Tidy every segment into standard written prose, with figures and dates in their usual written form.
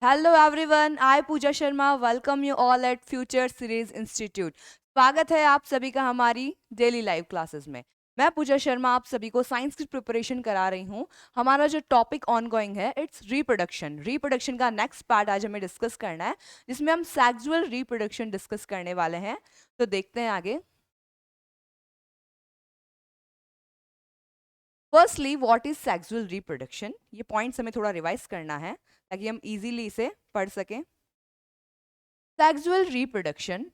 Hello everyone, I Pooja Sharma welcome you all at future series institute. स्वागत है आप सभी का हमारी डेली लाइव क्लासेस में। मैं पूजा शर्मा आप सभी को साइंस की प्रिपरेशन करा रही हूँ। हमारा जो टॉपिक ऑनगोइंग है इट्स रिप्रोडक्शन। रिप्रोडक्शन का नेक्स्ट पार्ट आज हमें डिस्कस करना है, जिसमें हम सेक्सुअल रिप्रोडक्शन डिस्कस करने वाले हैं। तो देखते हैं आगे। Firstly, what is sexual reproduction? ये पॉइंट्स हमें थोड़ा रिवाइज करना है ताकि हम इजीली इसे पढ़ सकें। Sexual reproduction,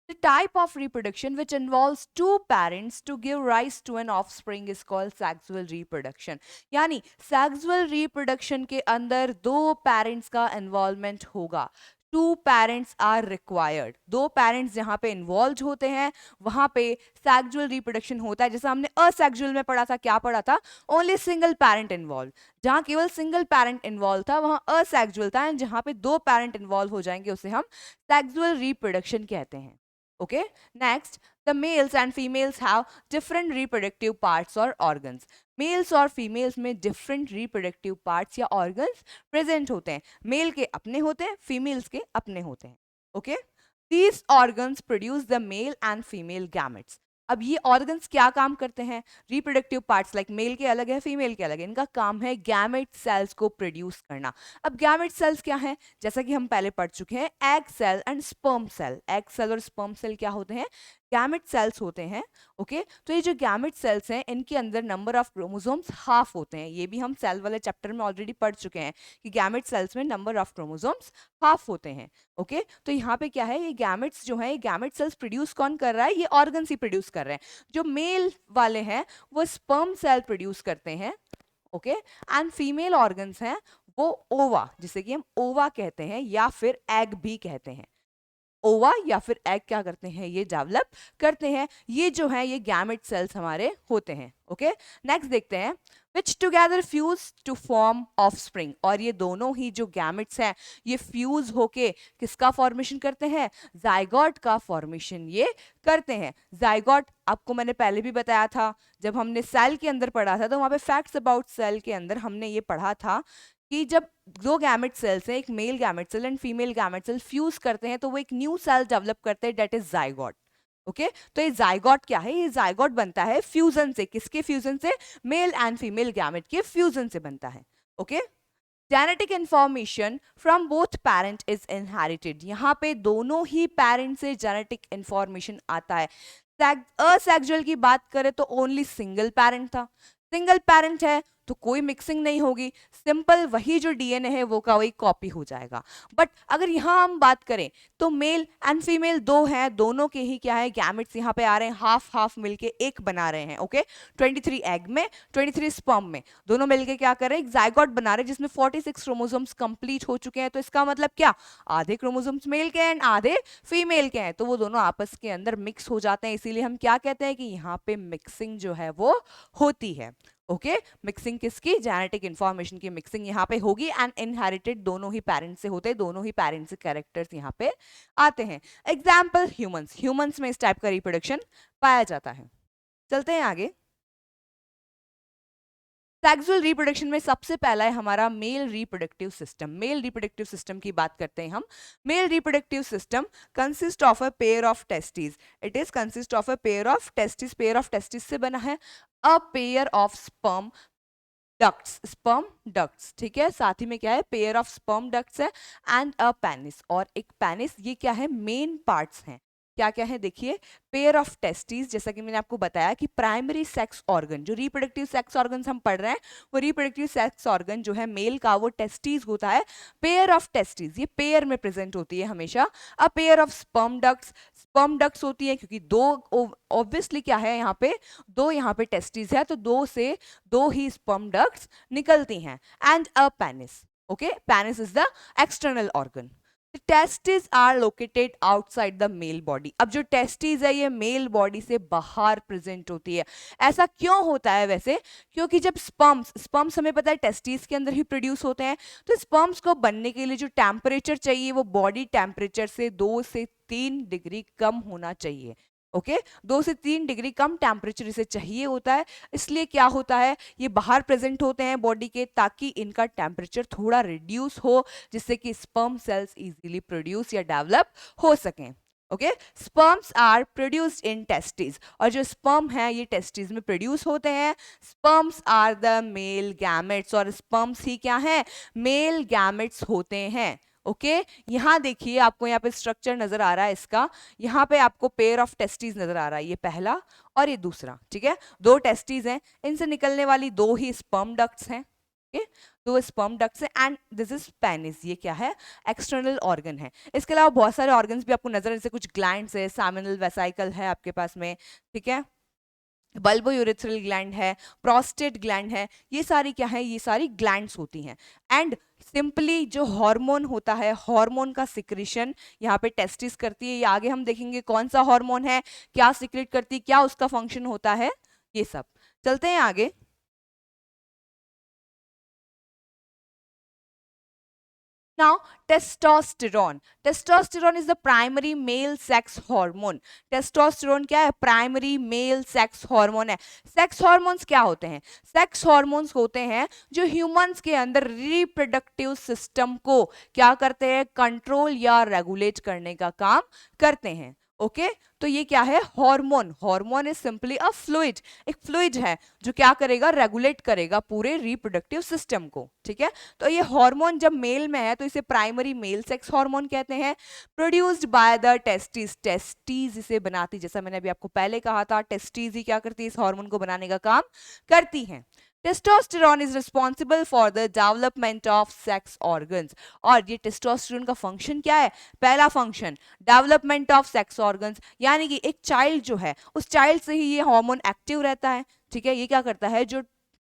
the type of reproduction which involves two parents to give rise to an offspring is called sexual reproduction. यानी sexual reproduction के अंदर दो parents का involvement होगा। Two parents are required. दो पेरेंट्स जहां पे इन्वॉल्व होते हैं वहां पे सेक्सुअल रिप्रोडक्शन होता है। जैसा हमने असेक्सुअल में पढ़ा था, क्या पढ़ा था? Only single parent involve. जहां केवल सिंगल पेरेंट इन्वॉल्व था वहां असेक्सुअल था, एंड जहां पे दो पेरेंट इन्वॉल्व हो जाएंगे उसे हम sexual reproduction कहते हैं। Okay, next, the males and females have different reproductive parts or organs. Males और females में different reproductive parts या organs present होते हैं। Male के अपने होते हैं, females के अपने होते हैं। Okay, these organs produce the male and female gametes. अब ये ऑर्गन्स क्या काम करते हैं? रिप्रोडक्टिव पार्ट्स लाइक मेल के अलग है, फीमेल के अलग है, इनका काम है गैमेट सेल्स को प्रोड्यूस करना। अब गैमेट सेल्स क्या है? जैसा कि हम पहले पढ़ चुके हैं, egg cell and sperm cell. Egg cell और स्पर्म सेल क्या होते हैं? गैमेट सेल्स होते हैं। ओके, तो ये जो गैमेट सेल्स हैं इनके अंदर नंबर ऑफ क्रोमोसोम्स हाफ होते हैं। ये भी हम सेल वाले चैप्टर में ऑलरेडी पढ़ चुके हैं कि गैमेट सेल्स में नंबर ऑफ क्रोमोसोम्स हाफ होते हैं। ओके, तो यहाँ पे क्या है, ये गैमेट्स जो है, ये गैमेट सेल्स प्रोड्यूस कौन कर रहा है? ये ऑर्गन्स ही प्रोड्यूस कर रहे हैं। जो मेल वाले हैं वो स्पर्म सेल प्रोड्यूस करते हैं। ओके, एंड फीमेल ऑर्गन्स हैं वो ओवा, जिसे कि हम ओवा कहते हैं या फिर एग भी कहते हैं। ओवा या फिर एग क्या करते हैं? ये डेवलप करते हैं। ये जो है ये गैमेट सेल्स हमारे होते हैं। ओके, नेक्स्ट देखते हैं, which together fuse to form offspring। और ये दोनों ही जो गैमेट्स हैं ये फ्यूज होके किसका फॉर्मेशन करते हैं? जाइगोट का फॉर्मेशन ये करते हैं। जाइगोट आपको मैंने पहले भी बताया था, जब हमने सेल के अंदर पढ़ा था तो वहां पे फैक्ट्स अबाउट सेल के अंदर हमने ये पढ़ा था कि जब दो गैमेट सेल्स हैं, एक male gamete cell and female gamete cell fuse करते हैं तो वो एक न्यू सेल डेवलप करते हैं, डेट इज जाइगोट। ओके, तो ये जाइगोट क्या है? ये जाइगोट बनता है फ्यूजन से। किसके फ्यूजन से? मेल एंड फीमेल गैमेट के फ्यूजन से बनता है। Okay, genetic information from both parent is inherited. यहाँ पे दोनों ही पेरेंट से जेनेटिक इंफॉर्मेशन आता है। असेक्सुअल की बात करें तो ओनली सिंगल पेरेंट था। सिंगल पेरेंट है तो कोई मिक्सिंग नहीं होगी, सिंपल वही जो डीएनए है वो का वही कॉपी हो जाएगा। बट अगर यहाँ हम बात करें तो मेल एंड फीमेल दो हैं, दोनों के ही क्या है गैमेट्स यहाँ पे आ रहे हैं, हाफ हाफ मिलके एक बना रहे हैं। ओके, 23 एग में 23 स्पर्म में दोनों मिलके क्या कर रहे हैं? जाइगोट बना रहे हैं जिसमें 46 क्रोमोसोम्स कंप्लीट हो चुके हैं। तो इसका मतलब क्या? आधे क्रोमोसोम्स मेल के हैं, आधे फीमेल के हैं, तो वो दोनों आपस के अंदर मिक्स हो जाते हैं। इसीलिए हम क्या कहते हैं कि यहाँ पे मिक्सिंग जो है वो होती है। ओके, मिक्सिंग किसकी? जेनेटिक इंफॉर्मेशन की मिक्सिंग यहाँ पे होगी, एंड इनहेरिटेड दोनों ही पेरेंट्स से होते हैं, दोनों ही पेरेंट्स से कैरेक्टर्स यहाँ पे आते हैं। Example humans. ह्यूमंस में इस टाइप का रिप्रोडक्शन पाया जाता है। चलते हैं आगे। सेक्सुअल रिप्रोडक्शन में सबसे पहला है हमारा male reproductive system. Male reproductive system की बात करते हैं हम। Male reproductive system consist of a pair of testis. It is consist of a pair of testis. Pair of testis से बना है a pair of sperm ducts. Sperm ducts, ठीक है, साथ ही में क्या है? पेयर ऑफ स्पर्म डक्ट्स है एंड अ पेनिस, और एक पेनिस। ये क्या है? मेन पार्ट्स हैं। क्या क्या है देखिए, पेयर ऑफ टेस्टिस, जैसा कि मैंने आपको बताया कि प्राइमरी सेक्स ऑर्गन, जो रिप्रोडक्टिव सेक्स ऑर्गन हम पढ़ रहे हैं वो रिप्रोडक्टिव सेक्स ऑर्गन जो है मेल का वो टेस्टिस होता है। पेयर ऑफ टेस्टिस ये पेयर में प्रेजेंट होती है हमेशा। A pair of sperm ducts, sperm ducts होती है क्योंकि दो, ऑब्वियसली क्या है यहाँ पे, दो यहाँ पे टेस्टिस है तो दो से दो ही स्पर्म डक्ट्स निकलती हैं। And a penis. Okay, penis is the external organ. Testis are located outside the male body. अब जो टेस्टिस है ये मेल बॉडी से बाहर प्रेजेंट होती है। ऐसा क्यों होता है वैसे? क्योंकि जब स्पर्म्स स्पर्म्स हमें पता है टेस्टिस के अंदर ही प्रोड्यूस होते हैं, तो स्पर्म्स को बनने के लिए जो टेम्परेचर चाहिए वो बॉडी टेम्परेचर से 2 से 3 डिग्री कम होना चाहिए। ओके 2 से 3 डिग्री कम टेम्परेचर इसे चाहिए होता है, इसलिए क्या होता है ये बाहर प्रेजेंट होते हैं बॉडी के ताकि इनका टेम्परेचर थोड़ा रिड्यूस हो, जिससे कि स्पर्म सेल्स इजीली प्रोड्यूस या डेवलप हो सकें। Okay sperms are produced in testis, और जो स्पर्म है ये टेस्टिस में प्रोड्यूस होते हैं। Sperms are the male gametes, और स्पर्म्स ही क्या है मेल गैमेट्स होते हैं। ओके यहाँ देखिए आपको यहाँ पे स्ट्रक्चर नजर आ रहा है इसका, यहाँ पे आपको पेयर ऑफ टेस्टिस नजर आ रहा है, ये पहला और ये दूसरा, ठीक है 2 टेस्टिस हैं, इनसे निकलने वाली 2 ही स्पर्म डक्ट्स हैं। ओके 2 स्पर्म डक्ट्स हैं एंड दिस इज पेनिस, ये क्या है एक्सटर्नल ऑर्गन है। इसके अलावा बहुत सारे ऑर्गन्स भी आपको नजर, जैसे कुछ ग्लैंड्स है, सेमिनल वेसाइकल है आपके पास में, ठीक है बल्बो यूरेथ्रल ग्लैंड है, प्रोस्टेट ग्लैंड है, ये सारी क्या है ये सारी ग्लैंड्स होती हैं। एंड सिंपली जो हार्मोन होता है, हार्मोन का सिक्रीशन यहाँ पे टेस्टिस करती है, ये आगे हम देखेंगे कौन सा हार्मोन है, क्या सिक्रेट करती है, क्या उसका फंक्शन होता है, ये सब चलते हैं आगे। Now, testosterone. Testosterone is the primary male sex hormone. Testosterone क्या है primary male sex hormone है। Sex hormones क्या होते हैं? Sex hormones होते हैं जो humans के अंदर reproductive system को क्या करते हैं कंट्रोल या रेगुलेट करने का काम करते हैं। ओके तो ये क्या है hormone, hormone is simply a fluid, एक फ्लूइड है जो क्या करेगा रेगुलेट करेगा पूरे रिप्रोडक्टिव सिस्टम को, ठीक है। तो ये हार्मोन जब मेल में है तो इसे प्राइमरी मेल सेक्स हार्मोन कहते हैं, produced by the testis, testis इसे बनाती, जैसा मैंने अभी आपको पहले कहा था टेस्टिस ही क्या करती है इस हार्मोन को बनाने का काम करती हैं। Testosterone is responsible for the development of sex organs, और ये टेस्टोस्टेरोन का फंक्शन क्या है, पहला function development of sex organs, यानी कि एक चाइल्ड जो है उस चाइल्ड से ही ये हार्मोन एक्टिव रहता है, ठीक है। ये क्या करता है जो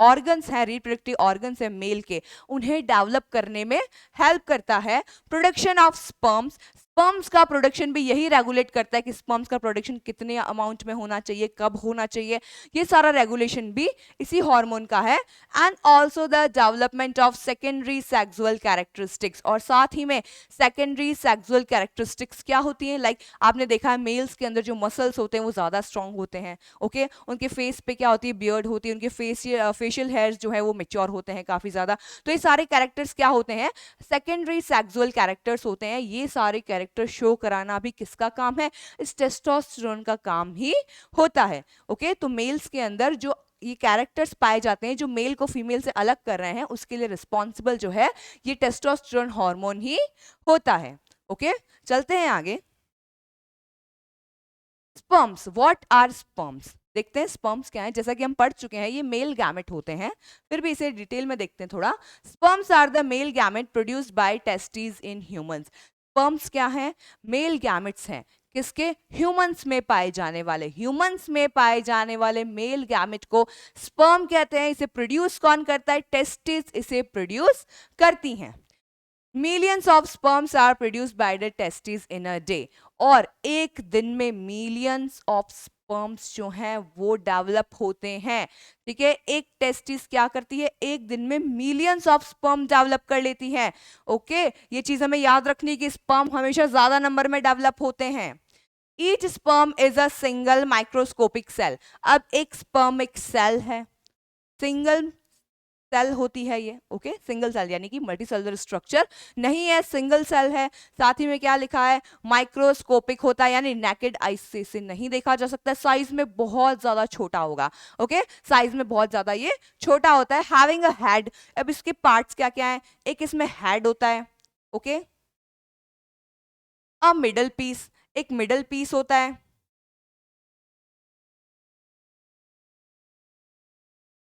ऑर्गन्स हैं रिप्रोडक्टिव ऑर्गन्स है मेल के, उन्हें डेवलप करने में हेल्प करता है। प्रोडक्शन ऑफ स्पर्म्स, स्पर्म्स का प्रोडक्शन भी यही रेगुलेट करता है कि स्पर्म्स का प्रोडक्शन कितने अमाउंट में होना चाहिए, कब होना चाहिए, ये सारा रेगुलेशन भी इसी हार्मोन का है। And also the development of secondary sexual characteristics, और साथ ही में सेकेंडरी सेक्सुअल कैरेक्टरिस्टिक्स क्या होती हैं, लाइक आपने देखा है मेल्स के अंदर जो मसल्स होते हैं वो ज़्यादा स्ट्रांग होते हैं, ओके उनके फेस पे क्या होती है बियर्ड होती है, उनके फेशियल हेयर्स जो है वो मेच्योर होते हैं काफ़ी ज़्यादा। तो ये सारे कैरेक्टर्स क्या होते हैं सेकेंडरी सेक्सुअल कैरेक्टर्स होते हैं, ये सारे कैरेक्टर शो कराना भी किसका काम है, इस टेस्टोस्टेरोन का काम ही होता है। ओके तो मेल्स के अंदर जो ये कैरेक्टर्स पाए जाते हैं जो मेल को फीमेल से अलग कर रहे हैं उसके लिए रिस्पॉन्सिबल जो है ये टेस्टोस्टेरोन हार्मोन ही होता है। ओके चलते हैं आगे। स्पर्म्स, व्हाट आर स्पर्म्स, देखते हैं स्पर्म्स क्या है। जैसा कि हम पढ़ चुके हैं ये मेल गैमेट होते हैं, फिर भी इसे डिटेल में देखते हैं थोड़ा। Sperms are the male gamete produced by testis in humans. Sperms क्या है मेल गैमेट्स हैं किसके, ह्यूमंस में पाए जाने वाले, ह्यूमंस में पाए जाने वाले मेल गैमेट को स्पर्म कहते हैं। इसे प्रोड्यूस कौन करता है, टेस्टिस इसे प्रोड्यूस करती हैं। Millions of sperms are produced by the testis in a day, और एक दिन में मिलियंस ऑफ स्पर्म्स जो हैं वो डेवलप होते हैं, ठीक है। एक टेस्टिस क्या करती है एक दिन में मिलियंस ऑफ स्पर्म डेवलप कर लेती है। ओके ये चीज हमें याद रखनी कि स्पर्म हमेशा ज्यादा नंबर में डेवलप होते हैं। Each sperm is a single microscopic cell, अब एक स्पर्म एक सेल है, सिंगल सेल होती है ये, ओके सिंगल सेल यानी कि मल्टी सेलुलर स्ट्रक्चर नहीं है, सिंगल सेल है। साथ ही में क्या लिखा है माइक्रोस्कोपिक होता है, यानी नेकेड आई से इसे नहीं देखा जा सकता, साइज में बहुत ज्यादा छोटा होगा, ओके साइज में बहुत ज्यादा ये छोटा होता है। हैविंग अ हेड, अब इसके पार्ट्स क्या क्या है, एक इसमें हेड होता है, ओके अ मिडल पीस, एक मिडल पीस होता है,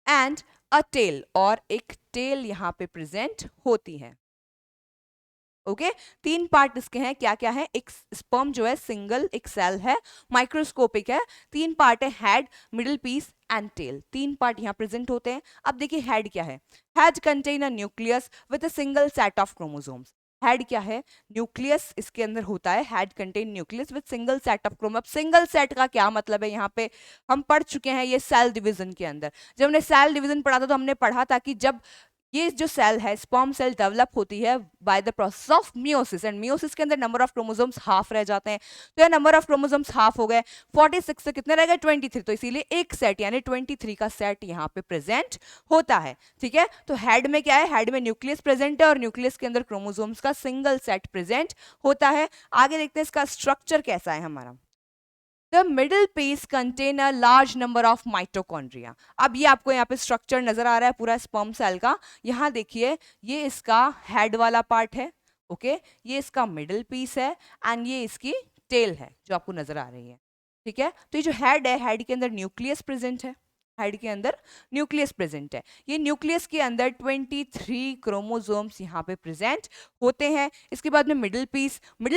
एंड अ टेल, और एक टेल यहां पे प्रेजेंट होती है। ओके तीन पार्ट इसके हैं, क्या क्या है, एक स्पर्म जो है सिंगल एक सेल है माइक्रोस्कोपिक है, तीन पार्ट है head middle piece and tail, तीन पार्ट यहाँ प्रेजेंट होते हैं। अब देखिए हेड क्या है, head contain a nucleus with a single set of chromosomes. Head क्या है, न्यूक्लियस इसके अंदर होता है, head contain nucleus with single set of chrome. अब सिंगल सेट का क्या मतलब है, यहाँ पे हम पढ़ चुके हैं ये सेल डिवीजन के अंदर, जब हमने सेल डिवीजन पढ़ा था तो हमने पढ़ा था कि जब ये जो सेल है स्पर्म सेल डेवलप होती है by the process of meiosis, and meiosis के अंदर नंबर ऑफ क्रोमोसोम्स हाफ रह जाते हैं। तो ये नंबर ऑफ क्रोमोसोम्स हाफ हो गए, 46 से कितने रह गए 23, तो इसीलिए एक सेट यानी 23 का सेट यहाँ पे प्रेजेंट होता है। ठीक है, तो हेड में क्या है, हेड में न्यूक्लियस प्रेजेंट है और न्यूक्लियस के अंदर क्रोमोसोम्स का सिंगल सेट प्रेजेंट होता है। आगे देखते हैं इसका स्ट्रक्चर कैसा है हमारा। The middle piece contain a large number of mitochondria। अब ये आपको यहाँ पे स्ट्रक्चर नजर आ रहा है पूरा स्पर्म सेल का। यहाँ देखिए ये इसका हेड वाला पार्ट है, ओके, ये इसका मिडिल पीस है एंड ये इसकी टेल है जो आपको नजर आ रही है। ठीक है, तो ये जो हेड है, हेड के अंदर न्यूक्लियस प्रेजेंट है, हेड के अंदर न्यूक्लियस प्रेजेंट है। ये न्यूक्लियस के अंदर 23 क्रोमोसोम्स यहाँ पे प्रेजेंट होते हैं। इसके बाद में middle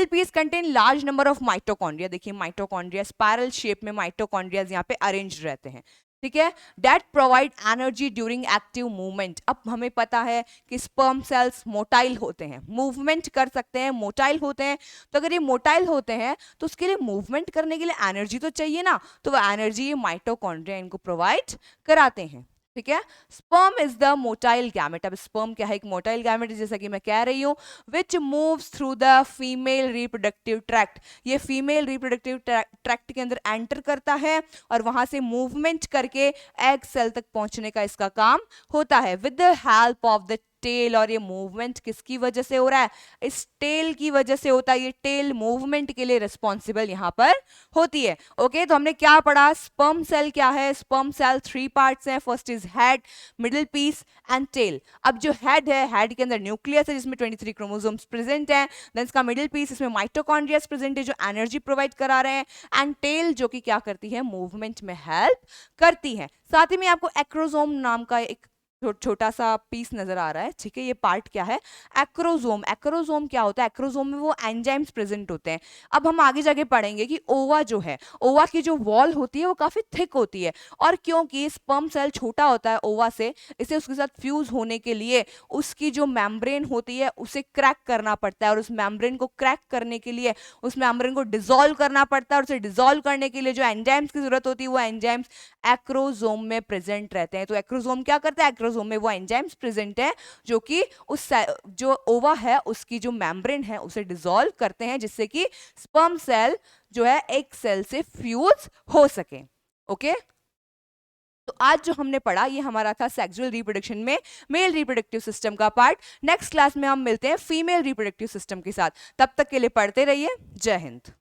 piece contain large number of mitochondria. देखिए माइटोकॉन्ड्रिया स्पाइरल शेप में माइटोकॉन्ड्रिया यहाँ पे अरेंज रहते हैं। ठीक है, that provide energy during active movement. अब हमें पता है कि स्पर्म सेल्स मोटाइल होते हैं, मूवमेंट कर सकते हैं, मोटाइल होते हैं। तो अगर ये मोटाइल होते हैं तो उसके लिए मूवमेंट करने के लिए एनर्जी तो चाहिए ना, तो वो एनर्जी ये माइटोकॉन्ड्रिया इनको प्रोवाइड कराते हैं। ठीक है, sperm is the motile gamete. अब स्पर्म क्या है, एक मोटाइल गैमेट जैसा कि मैं कह रही हूँ, विच moves through the female reproductive tract. ये फीमेल रिप्रोडक्टिव ट्रैक्ट के अंदर एंटर करता है और वहां से मूवमेंट करके एग सेल तक पहुंचने का इसका काम होता है with the help of the tail. और ये मूवमेंट किसकी वजह से हो रहा है, इस टेल की वजह से होता है। ये टेल मूवमेंट के लिए रिस्पॉन्सिबल यहां पर होती है। ओके, तो हमने क्या पढ़ा, स्पर्म सेल क्या है, स्पर्म सेल 3 पार्ट्स हैं, first is head, middle piece and tail. अब जो हेड है, हेड के अंदर न्यूक्लियस है जिसमें 23 क्रोमोसोम्स प्रेजेंट हैं, देन इसका मिडिल पीस, इसमें माइटोकॉन्ड्रियास प्रेजेंट है जो एनर्जी प्रोवाइड करा रहे हैं, एंड टेल जो कि क्या करती है, मूवमेंट में हेल्प करती है। साथ ही में आपको एक्रोसोम नाम का एक छोटा सा पीस नजर आ रहा है। ठीक है, ये पार्ट क्या है, एक्रोसोम। एक्रोसोम क्या होता है, एक्रोसोम में वो एंजाइम्स प्रेजेंट होते हैं। अब हम आगे जाके पढ़ेंगे कि ओवा जो है, ओवा की जो वॉल होती है वो काफी थिक होती है, और क्योंकि स्पर्म सेल छोटा होता है ओवा से, इसे उसके साथ फ्यूज होने के लिए उसकी जो मेम्ब्रेन होती है उसे क्रैक करना पड़ता है, और उस मेम्ब्रेन को क्रैक करने के लिए उस मेम्ब्रेन को डिसॉल्व करना पड़ता है, और उसे डिसॉल्व करने के लिए जो एंजाइम्स की जरूरत होती है वो एंजाइम्स एक्रोसोम में प्रेजेंट रहते हैं। तो एक्रोसोम क्या करता है, एक्रोसोम में वो एंजाइम्स प्रेजेंट है जो कि उस जो ओवा है उसकी जो मेम्ब्रेन है उसे डिसॉल्व करते हैं, जिससे कि स्पर्म सेल जो है एक सेल से फ्यूज हो सके। ओके, तो आज जो हमने पढ़ा ये हमारा था सेक्सुअल रिप्रोडक्शन में मेल रिप्रोडक्टिव सिस्टम का पार्ट। नेक्स्ट क्लास में हम मिलते हैं फीमेल रिप्रोडक्टिव सिस्टम के साथ। तब तक के लिए पढ़ते रहिए। जय हिंद।